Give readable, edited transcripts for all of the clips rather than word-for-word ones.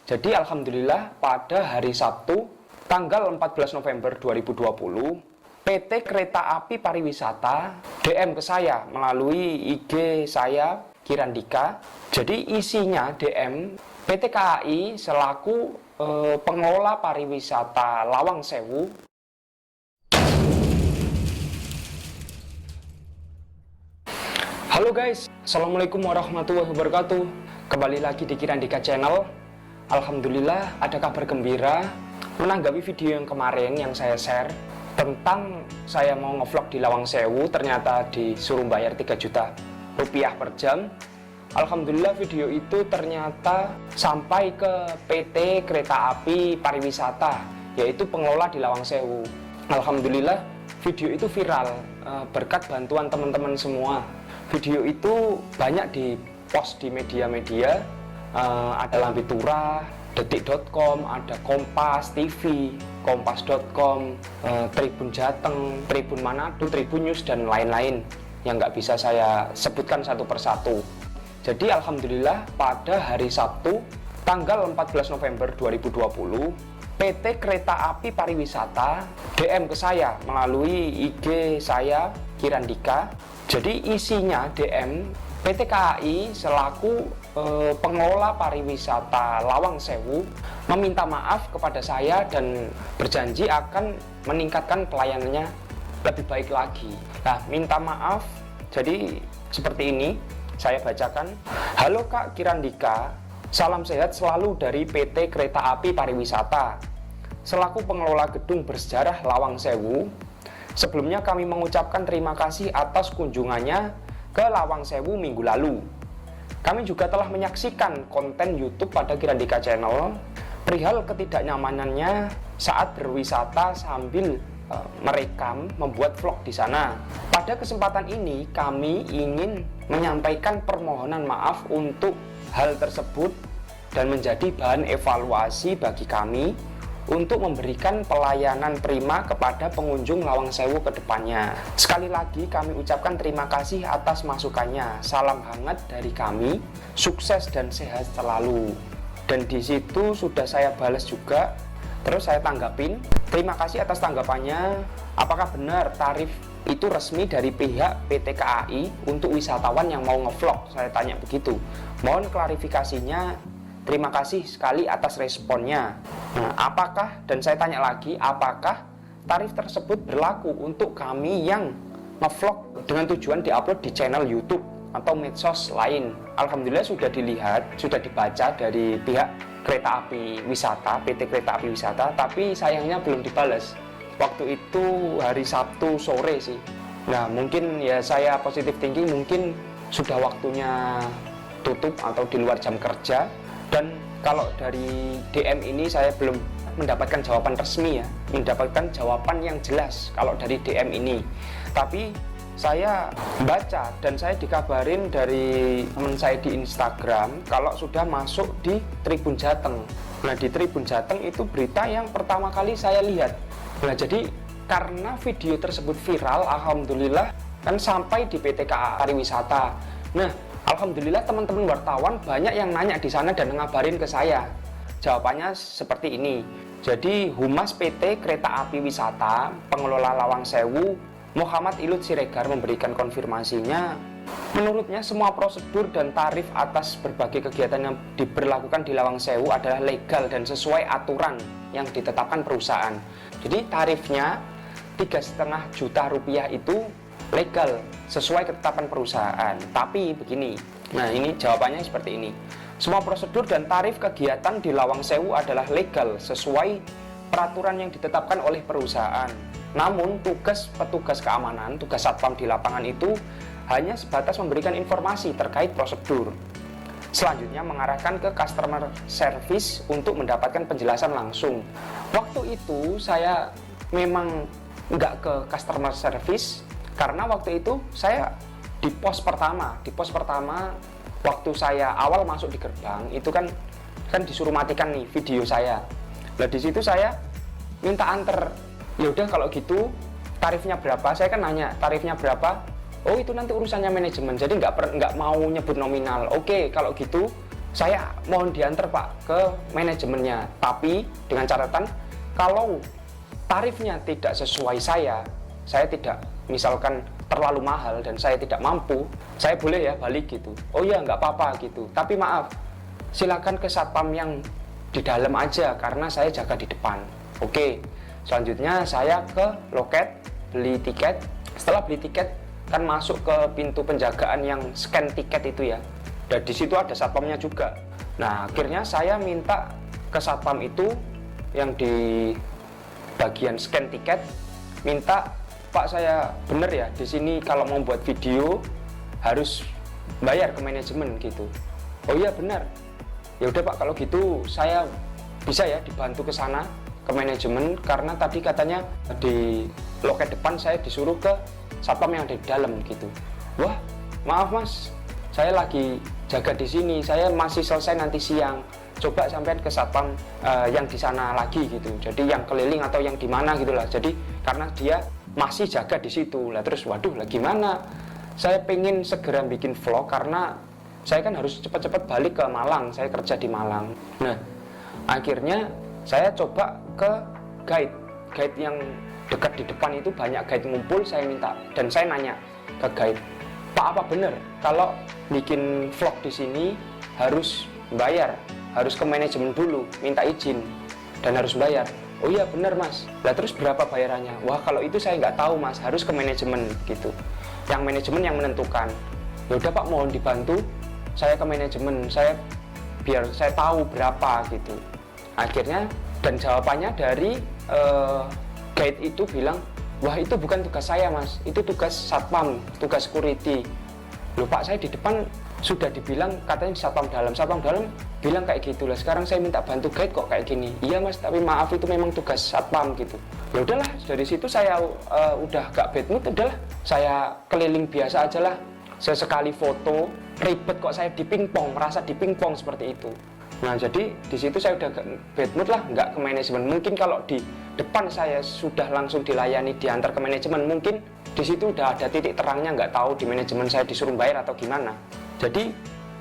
Jadi alhamdulillah pada hari Sabtu tanggal 14 November 2020 PT Kereta Api Pariwisata DM ke saya melalui IG saya Kirandika. Jadi isinya DM PT KAI selaku pengelola pariwisata Lawang Sewu. Halo guys, Assalamualaikum warahmatullahi wabarakatuh. Kembali lagi di Kirandika Channel. Alhamdulillah ada kabar gembira menanggapi video yang kemarin yang saya share tentang saya mau ngevlog di Lawang Sewu, ternyata disuruh bayar 3 juta rupiah per jam. Alhamdulillah video itu ternyata sampai ke PT Kereta Api Pariwisata, yaitu pengelola di Lawang Sewu. Alhamdulillah video itu viral berkat bantuan teman-teman semua. Video itu banyak di-post di media-media, ada Lambitura, Detik.com, ada Kompas TV, Kompas.com, Tribun Jateng, Tribun Manado, Tribun News, dan lain-lain yang nggak bisa saya sebutkan satu persatu. Jadi alhamdulillah pada hari Sabtu tanggal 14 November 2020 PT Kereta Api Pariwisata DM ke saya melalui IG saya Kirandika. Jadi isinya DM PT KAI selaku pengelola pariwisata Lawang Sewu meminta maaf kepada saya dan berjanji akan meningkatkan pelayanannya lebih baik lagi. Nah, minta maaf jadi seperti ini, saya bacakan. Halo Kak Kirandika, salam sehat selalu dari PT Kereta Api Pariwisata selaku pengelola gedung bersejarah Lawang Sewu. Sebelumnya kami mengucapkan terima kasih atas kunjungannya ke Lawang Sewu minggu lalu. Kami juga telah menyaksikan konten YouTube pada Kirandika Channel perihal ketidaknyamanannya saat berwisata sambil merekam membuat vlog di sana. Pada kesempatan ini kami ingin menyampaikan permohonan maaf untuk hal tersebut dan menjadi bahan evaluasi bagi kami untuk memberikan pelayanan prima kepada pengunjung Lawang Sewu ke depannya. Sekali lagi kami ucapkan terima kasih atas masukannya. Salam hangat dari kami, sukses dan sehat selalu. Dan di situ sudah saya balas juga. Terus saya tanggapin, terima kasih atas tanggapannya. Apakah benar tarif itu resmi dari pihak PT KAI untuk wisatawan yang mau ngevlog? Saya tanya begitu. Mohon klarifikasinya. Terima kasih sekali atas responnya. Nah, apakah, dan saya tanya lagi, apakah tarif tersebut berlaku untuk kami yang ngevlog dengan tujuan diupload di channel YouTube atau medsos lain? Alhamdulillah sudah dilihat, sudah dibaca dari pihak Kereta Api Wisata, PT Kereta Api Wisata, tapi sayangnya belum dibalas. Waktu itu hari Sabtu sore sih. Nah, mungkin ya saya positive thinking, mungkin sudah waktunya tutup atau di luar jam kerja. Dan kalau dari DM ini saya belum mendapatkan jawaban resmi ya, mendapatkan jawaban yang jelas kalau dari DM ini. Tapi saya baca dan saya dikabarin dari teman saya di Instagram kalau sudah masuk di Tribun Jateng. Nah, di Tribun Jateng itu berita yang pertama kali saya lihat. Nah, jadi karena video tersebut viral, alhamdulillah kan sampai di PT KAI Pariwisata. Nah, alhamdulillah teman-teman wartawan banyak yang nanya di sana dan ngabarin ke saya. Jawabannya seperti ini. Jadi Humas PT Kereta Api Wisata pengelola Lawang Sewu Muhammad Ilut Siregar memberikan konfirmasinya. Menurutnya semua prosedur dan tarif atas berbagai kegiatan yang diberlakukan di Lawang Sewu adalah legal dan sesuai aturan yang ditetapkan perusahaan. Jadi tarifnya 3,5 juta rupiah itu legal sesuai ketetapan perusahaan. Tapi begini, nah ini jawabannya seperti ini. Semua prosedur dan tarif kegiatan di Lawang Sewu adalah legal sesuai peraturan yang ditetapkan oleh perusahaan. Namun tugas petugas keamanan, tugas satpam di lapangan itu hanya sebatas memberikan informasi terkait prosedur. Selanjutnya mengarahkan ke customer service untuk mendapatkan penjelasan langsung. Waktu itu saya memang nggak ke customer service karena waktu itu saya di pos pertama waktu saya awal masuk di gerbang itu kan disuruh matikan nih video saya. Nah, di situ saya minta anter. Ya udah kalau gitu tarifnya berapa? Saya kan nanya tarifnya berapa. Oh, itu nanti urusannya manajemen. Jadi nggak mau nyebut nominal. Oke, kalau gitu saya mohon diantar Pak ke manajemennya, tapi dengan catatan kalau tarifnya tidak sesuai saya tidak misalkan terlalu mahal dan saya tidak mampu, saya boleh ya balik gitu. Oh iya nggak apa-apa gitu, tapi maaf, silakan ke satpam yang di dalam aja karena saya jaga di depan. Oke, selanjutnya saya ke loket beli tiket. Setelah beli tiket kan masuk ke pintu penjagaan yang scan tiket itu ya, dan di situ ada satpamnya juga. Nah akhirnya saya minta ke satpam itu yang di bagian scan tiket, minta, Pak saya bener ya di sini kalau mau buat video harus bayar ke manajemen gitu. Oh iya benar. Ya udah Pak kalau gitu saya bisa ya dibantu ke sana ke manajemen karena tadi katanya di loket depan saya disuruh ke satpam yang ada di dalam gitu. Wah maaf Mas, saya lagi jaga di sini, saya masih selesai nanti siang. Coba sampean ke satpam yang di sana lagi gitu. Jadi yang keliling atau yang di mana gitulah. Jadi karena dia masih jaga di situ. Lah terus waduh lah gimana? Saya pengen segera bikin vlog karena saya kan harus cepat-cepat balik ke Malang. Saya kerja di Malang. Nah, akhirnya saya coba ke guide yang dekat di depan itu banyak guide ngumpul, saya minta dan saya nanya ke guide, Pak apa benar kalau bikin vlog di sini harus bayar, harus ke manajemen dulu, minta izin dan harus bayar? Oh iya benar Mas. Lah terus berapa bayarannya? Wah kalau itu saya nggak tahu Mas, harus ke manajemen gitu. Yang manajemen yang menentukan. Ya udah Pak mohon dibantu, saya ke manajemen, biar saya tahu berapa gitu. Akhirnya dan jawabannya dari guide itu bilang, wah itu bukan tugas saya Mas, itu tugas satpam, tugas security. Loh Pak saya di depan sudah dibilang katanya satpam dalam bilang kayak gitu lah, sekarang saya minta bantu guide kok kayak gini. Iya Mas tapi maaf itu memang tugas satpam gitu. Ya udahlah dari situ saya udah gak bad mood, udahlah saya keliling biasa aja lah, sesekali foto ribet kok saya dipingpong, merasa dipingpong seperti itu. Nah jadi di situ saya udah bad mood lah, nggak ke manajemen. Mungkin kalau di depan saya sudah langsung dilayani diantar ke manajemen, mungkin di situ udah ada titik terangnya, nggak tahu di manajemen saya disuruh bayar atau gimana. Jadi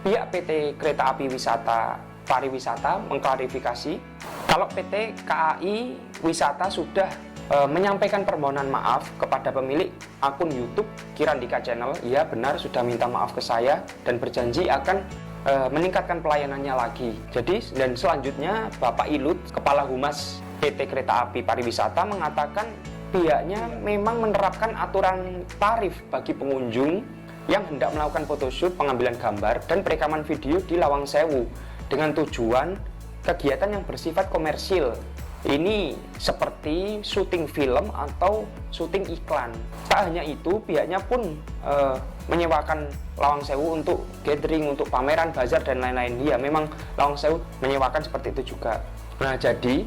pihak PT Kereta Api Wisata Pariwisata mengklarifikasi kalau PT KAI Wisata sudah menyampaikan permohonan maaf kepada pemilik akun YouTube Kirandika Channel. Iya benar sudah minta maaf ke saya dan berjanji akan meningkatkan pelayanannya lagi. Jadi dan selanjutnya Bapak Ilut, Kepala Humas PT Kereta Api Pariwisata mengatakan pihaknya memang menerapkan aturan tarif bagi pengunjung yang hendak melakukan photoshoot, pengambilan gambar, dan perekaman video di Lawang Sewu dengan tujuan kegiatan yang bersifat komersil. Ini seperti syuting film atau syuting iklan. Tak hanya itu, pihaknya pun menyewakan Lawang Sewu untuk gathering, untuk pameran, bazar, dan lain-lain. Ya, memang Lawang Sewu menyewakan seperti itu juga. Nah, jadi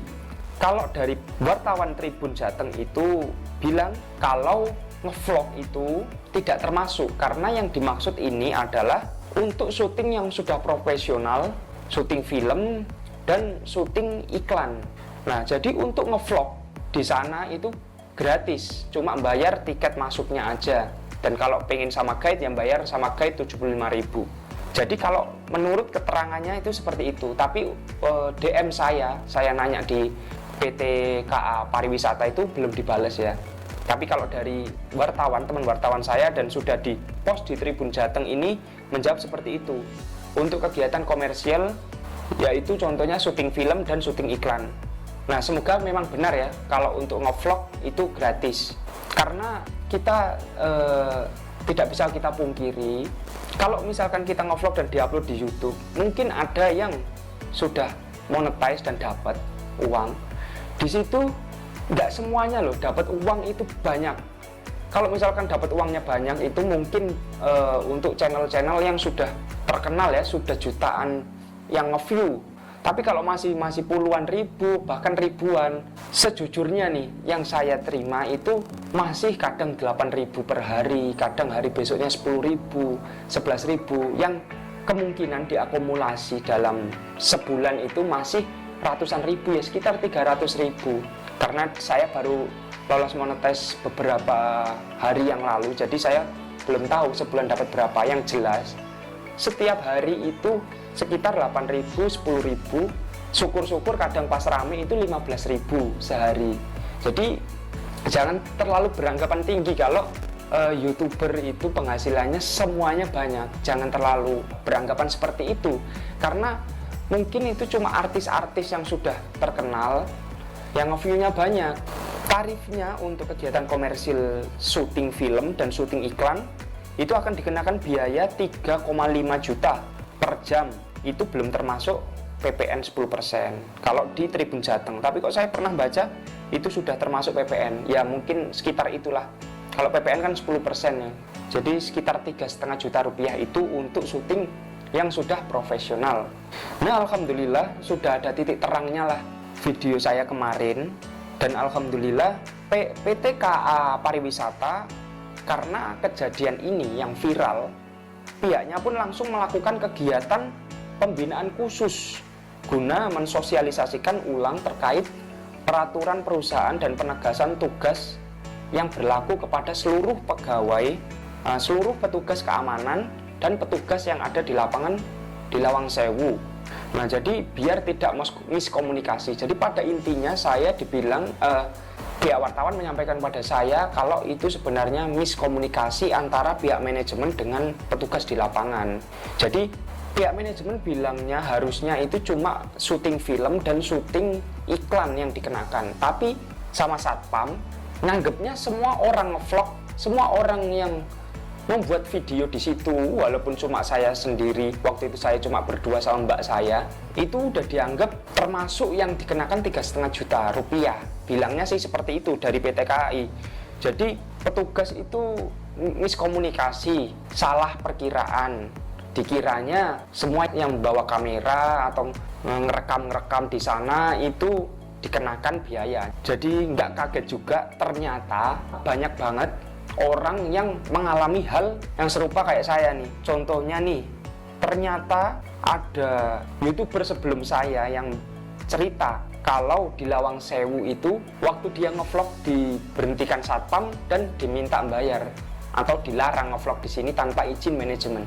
kalau dari wartawan Tribun Jateng itu bilang kalau ngevlog itu tidak termasuk karena yang dimaksud ini adalah untuk syuting yang sudah profesional, syuting film dan syuting iklan. Nah, jadi untuk ngevlog di sana itu gratis, cuma bayar tiket masuknya aja. Dan kalau pengen sama guide yang bayar sama guide 75.000. Jadi kalau menurut keterangannya itu seperti itu. Tapi DM saya nanya di PT KA Pariwisata itu belum dibalas ya. Tapi kalau dari wartawan, teman wartawan saya dan sudah di-post di Tribun Jateng ini menjawab seperti itu. Untuk kegiatan komersial, yaitu contohnya syuting film dan syuting iklan. Nah, semoga memang benar ya, kalau untuk ngevlog itu gratis. Karena kita tidak bisa kita pungkiri, kalau misalkan kita ngevlog dan diupload di YouTube, mungkin ada yang sudah monetize dan dapat uang. Di situ nggak semuanya loh dapat uang itu banyak. Kalau misalkan dapat uangnya banyak itu mungkin untuk channel-channel yang sudah terkenal ya, sudah jutaan yang nge-view. Tapi kalau masih puluhan ribu bahkan ribuan, sejujurnya nih yang saya terima itu masih kadang 8.000 per hari, kadang hari besoknya 10.000, 11.000 yang kemungkinan diakumulasi dalam sebulan itu masih ratusan ribu ya, sekitar 300.000. Karena saya baru lolos monetize beberapa hari yang lalu, jadi saya belum tahu sebulan dapat berapa. Yang jelas setiap hari itu sekitar 8.000, 10.000, syukur-syukur kadang pas rame itu 15.000 sehari. Jadi jangan terlalu beranggapan tinggi kalau YouTuber itu penghasilannya semuanya banyak. Jangan terlalu beranggapan seperti itu, karena mungkin itu cuma artis-artis yang sudah terkenal yang nge-view-nya banyak. Tarifnya untuk kegiatan komersil syuting film dan syuting iklan itu akan dikenakan biaya 3,5 juta per jam. Itu belum termasuk PPN 10% kalau di Tribun Jateng. Tapi kok saya pernah baca itu sudah termasuk PPN. Ya mungkin sekitar itulah. Kalau PPN kan 10% ya. Jadi sekitar 3,5 juta rupiah itu untuk syuting yang sudah profesional. Nah, alhamdulillah sudah ada titik terangnya lah video saya kemarin. Dan alhamdulillah PT KA Pariwisata, karena kejadian ini yang viral, pihaknya pun langsung melakukan kegiatan pembinaan khusus guna mensosialisasikan ulang terkait peraturan perusahaan dan penegasan tugas yang berlaku kepada seluruh pegawai, seluruh petugas keamanan dan petugas yang ada di lapangan di Lawang Sewu. Nah, jadi biar tidak miskomunikasi. Jadi pada intinya saya dibilang pihak wartawan menyampaikan pada saya kalau itu sebenarnya miskomunikasi antara pihak manajemen dengan petugas di lapangan. Jadi pihak manajemen bilangnya harusnya itu cuma syuting film dan syuting iklan yang dikenakan, tapi sama satpam nganggepnya semua orang ngevlog, semua orang yang membuat video di situ, walaupun cuma saya sendiri, waktu itu saya cuma berdua sama mbak saya, itu udah dianggap termasuk yang dikenakan 3,5 juta rupiah. Bilangnya sih seperti itu dari PT KAI. Jadi petugas itu miskomunikasi, salah perkiraan. Dikiranya semua yang membawa kamera atau ngerekam di sana itu dikenakan biaya. Jadi nggak kaget juga, ternyata banyak banget orang yang mengalami hal yang serupa kayak saya nih. Contohnya nih, ternyata ada YouTuber sebelum saya yang cerita kalau di Lawang Sewu itu waktu dia ngevlog diberhentikan satpam dan diminta bayar atau dilarang ngevlog di sini tanpa izin manajemen.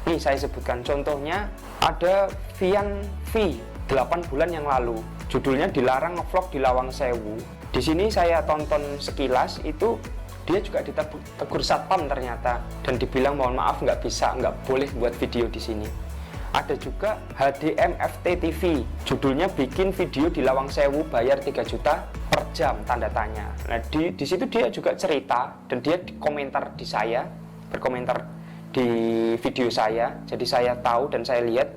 Nih saya sebutkan contohnya, ada Vian V 8 bulan yang lalu. Judulnya dilarang ngevlog di Lawang Sewu. Di sini saya tonton sekilas, itu dia juga ditegur satpam ternyata dan dibilang mohon maaf nggak boleh buat video di sini. Ada juga HDMFT TV, judulnya bikin video di Lawang Sewu bayar 3 juta per jam tanda tanya. Nah di situ dia juga cerita dan dia berkomentar di video saya. Jadi saya tahu dan saya lihat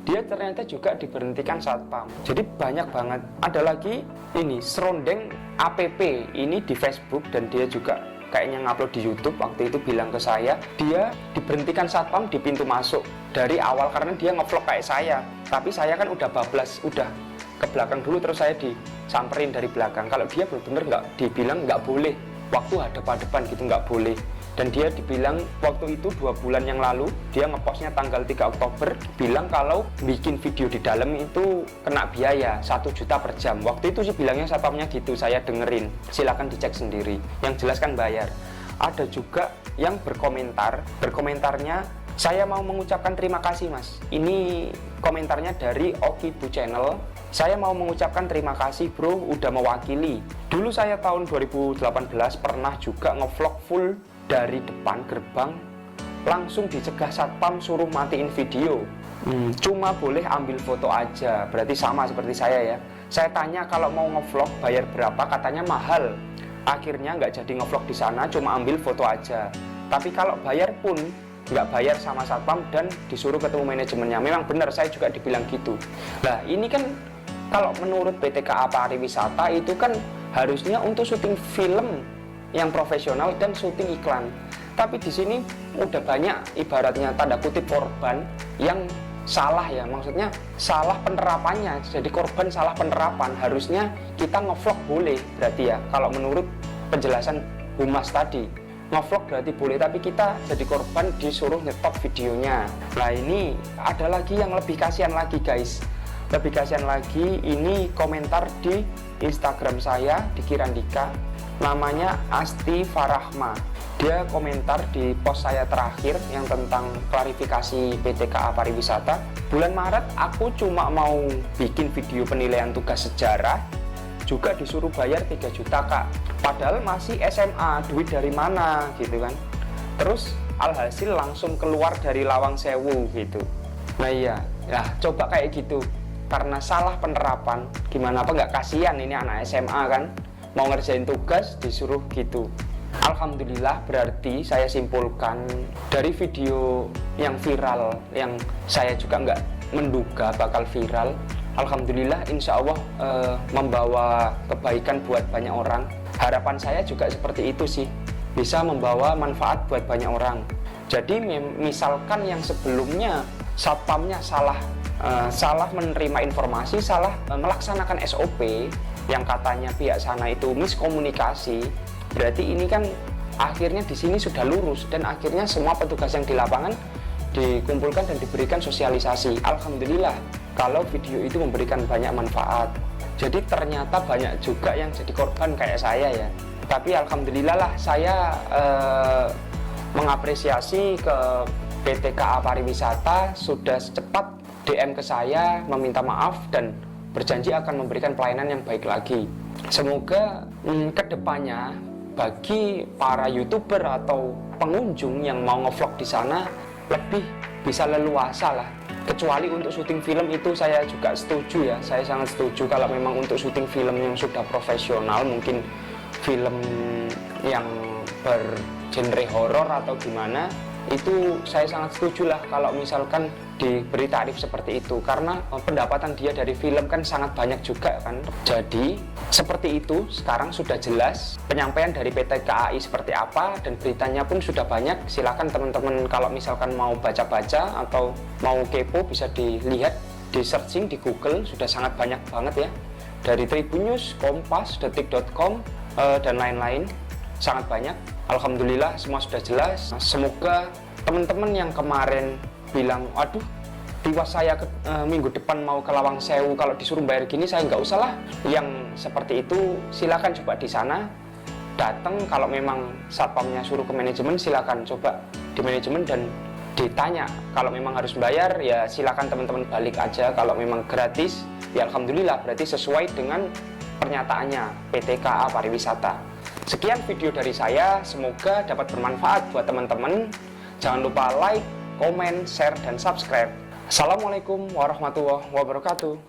dia ternyata juga diberhentikan satpam. Jadi banyak banget. Ada lagi ini Serondeng APP, ini di Facebook dan dia juga kayaknya ngupload di YouTube. Waktu itu bilang ke saya dia diberhentikan satpam di pintu masuk dari awal karena dia ngevlog kayak saya. Tapi saya kan udah bablas, udah ke belakang dulu terus saya disamperin dari belakang. Kalau dia benar-benar nggak, dibilang nggak boleh, waktu hadap-hadapan gitu nggak boleh. Dan dia dibilang waktu itu 2 bulan yang lalu dia ngepostnya tanggal 3 Oktober bilang kalau bikin video di dalam itu kena biaya 1 juta per jam. Waktu itu sih bilangnya satpamnya gitu, saya dengerin, silakan dicek sendiri, yang jelas kan bayar. Ada juga yang berkomentarnya, saya mau mengucapkan terima kasih mas. Ini komentarnya dari Okibu Channel. Saya mau mengucapkan terima kasih bro udah mewakili. Dulu saya tahun 2018 pernah juga ngevlog full dari depan gerbang, langsung dicegah satpam suruh matiin video. Cuma boleh ambil foto aja, berarti sama seperti saya ya. Saya tanya kalau mau ngevlog bayar berapa, katanya mahal. Akhirnya nggak jadi ngevlog di sana, cuma ambil foto aja. Tapi kalau bayar pun nggak bayar sama satpam dan disuruh ketemu manajemennya. Memang benar, saya juga dibilang gitu. Nah ini kan kalau menurut PT KA Pariwisata itu kan harusnya untuk syuting film yang profesional dan syuting iklan. Tapi di sini udah banyak ibaratnya tanda kutip korban yang salah ya, maksudnya salah penerapannya. Jadi korban salah penerapan. Harusnya kita ngevlog boleh berarti ya. Kalau menurut penjelasan Humas tadi, ngevlog berarti boleh, tapi kita jadi korban disuruh nyetop videonya. Nah ini ada lagi yang lebih kasihan lagi guys. Lebih kasihan lagi, ini komentar di Instagram saya di Kirandika. Namanya Asti Farahma. Dia komentar di post saya terakhir yang tentang klarifikasi PT KA Pariwisata. Bulan Maret aku cuma mau bikin video penilaian tugas sejarah, juga disuruh bayar 3 juta kak. Padahal masih SMA, duit dari mana gitu kan. Terus alhasil langsung keluar dari Lawang Sewu gitu. Nah iya, ya coba kayak gitu. Karena salah penerapan, gimana apa nggak kasihan ini anak SMA kan, mau ngerjain tugas disuruh gitu. Alhamdulillah, berarti saya simpulkan dari video yang viral, yang saya juga nggak menduga bakal viral, alhamdulillah insya Allah membawa kebaikan buat banyak orang. Harapan saya juga seperti itu sih, bisa membawa manfaat buat banyak orang. Jadi misalkan yang sebelumnya satpamnya salah menerima informasi, salah melaksanakan SOP, yang katanya pihak sana itu miskomunikasi, berarti ini kan akhirnya di sini sudah lurus dan akhirnya semua petugas yang di lapangan dikumpulkan dan diberikan sosialisasi. Alhamdulillah kalau video itu memberikan banyak manfaat. Jadi ternyata banyak juga yang jadi korban kayak saya ya. Tapi alhamdulillah lah saya mengapresiasi ke PT KA Pariwisata sudah secepat DM ke saya meminta maaf dan berjanji akan memberikan pelayanan yang baik lagi. Semoga kedepannya bagi para YouTuber atau pengunjung yang mau ngevlog di sana lebih bisa leluasa lah. Kecuali untuk syuting film itu saya juga setuju ya, saya sangat setuju kalau memang untuk syuting film yang sudah profesional, mungkin film yang bergenre horor atau gimana, itu saya sangat setuju lah kalau misalkan diberi tarif seperti itu, karena pendapatan dia dari film kan sangat banyak juga kan. Jadi seperti itu, sekarang sudah jelas penyampaian dari PT KAI seperti apa dan beritanya pun sudah banyak. Silakan teman-teman kalau misalkan mau baca-baca atau mau kepo bisa dilihat di searching di Google, sudah sangat banyak banget ya, dari Tribun News, Kompas, Detik.com dan lain-lain, sangat banyak. Alhamdulillah semua sudah jelas. Semoga teman-teman yang kemarin bilang, aduh tiwas saya minggu depan mau ke Lawang Sewu, kalau disuruh bayar gini saya nggak usah lah. Yang seperti itu silakan coba di sana datang, kalau memang satpamnya suruh ke manajemen silakan coba di manajemen dan ditanya. Kalau memang harus bayar ya silakan teman-teman balik aja. Kalau memang gratis ya alhamdulillah, berarti sesuai dengan pernyataannya PT KA Pariwisata. Sekian video dari saya, semoga dapat bermanfaat buat teman-teman. Jangan lupa like, komen, share, dan subscribe. Assalamualaikum warahmatullahi wabarakatuh.